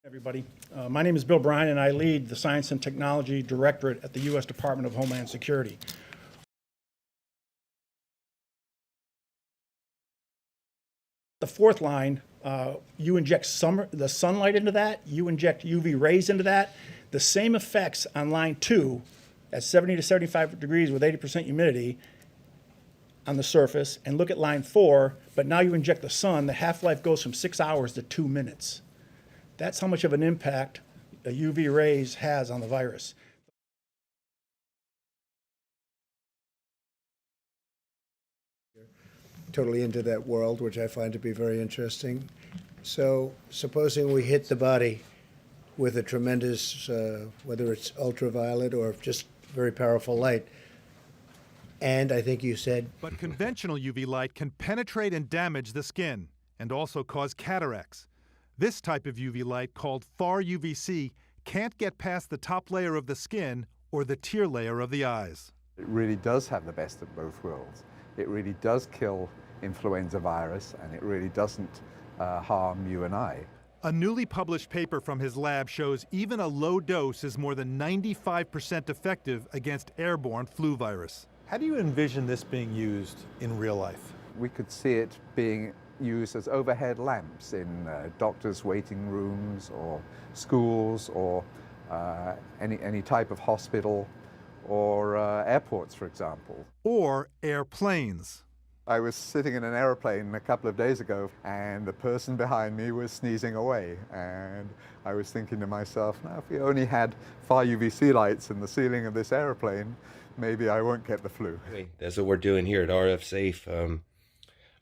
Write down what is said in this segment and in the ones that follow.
Everybody. My name is Bill Bryan, and I lead the Science and Technology Directorate at the U.S. Department of Homeland Security. The fourth line, you inject the sunlight into that, you inject UV rays into that. The same effects on line 2 at 70 to 75 degrees with 80% humidity on the surface, and look at line 4, but now you inject the sun, the half-life goes from 6 hours to 2 minutes. That's how much of an impact the UV rays has on the virus. Totally into that world, which I find to be very interesting. So supposing we hit the body with a tremendous, whether it's ultraviolet or just very powerful light, and I think you said... But conventional UV light can penetrate and damage the skin and also cause cataracts. This type of UV light, called Far-UVC, can't get past the top layer of the skin or the tear layer of the eyes. It really does have the best of both worlds. It really does kill influenza virus, and it really doesn't harm you and I. A newly published paper from his lab shows even a low dose is more than 95% effective against airborne flu virus. How do you envision this being used in real life? We could see it being used as overhead lamps in doctors' waiting rooms or schools or any type of hospital or airports, for example. Or airplanes. I was sitting in an airplane a couple of days ago, and the person behind me was sneezing away, and I was thinking to myself, now if we only had Far-UVC lights in the ceiling of this airplane, maybe I won't get the flu. That's what we're doing here at RF Safe.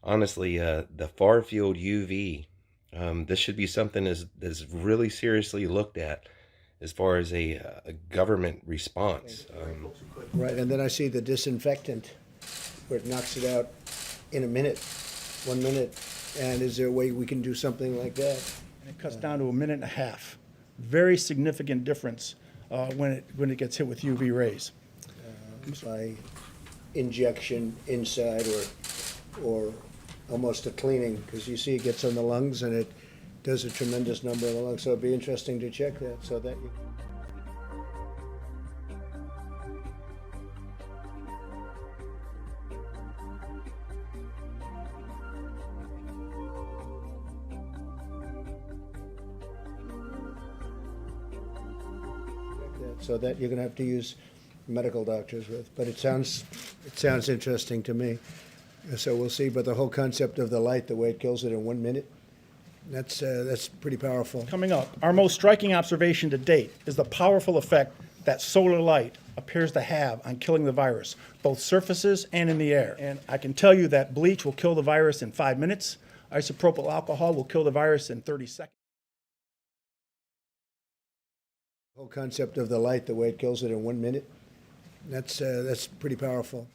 Honestly, the far field UV, this should be something that's really seriously looked at as far as a government response. Right, and then I see the disinfectant, where it knocks it out in a minute, 1 minute. And is there a way we can do something like that? And it cuts down to a minute and a half. Very significant difference when it gets hit with UV rays. By injection inside or almost a cleaning, because you see it gets on the lungs and it does a tremendous number of the lungs. So it'd be interesting to check that so that you... so that you're going to have to use medical doctors with. But it sounds interesting to me. So we'll see. But the whole concept of the light, the way it kills it in 1 minute, that's pretty powerful. Coming up, our most striking observation to date is the powerful effect that solar light appears to have on killing the virus, both surfaces and in the air. And I can tell you that bleach will kill the virus in 5 minutes. Isopropyl alcohol will kill the virus in 30 seconds. The whole concept of the light, the way it kills it in 1 minute, that's pretty powerful.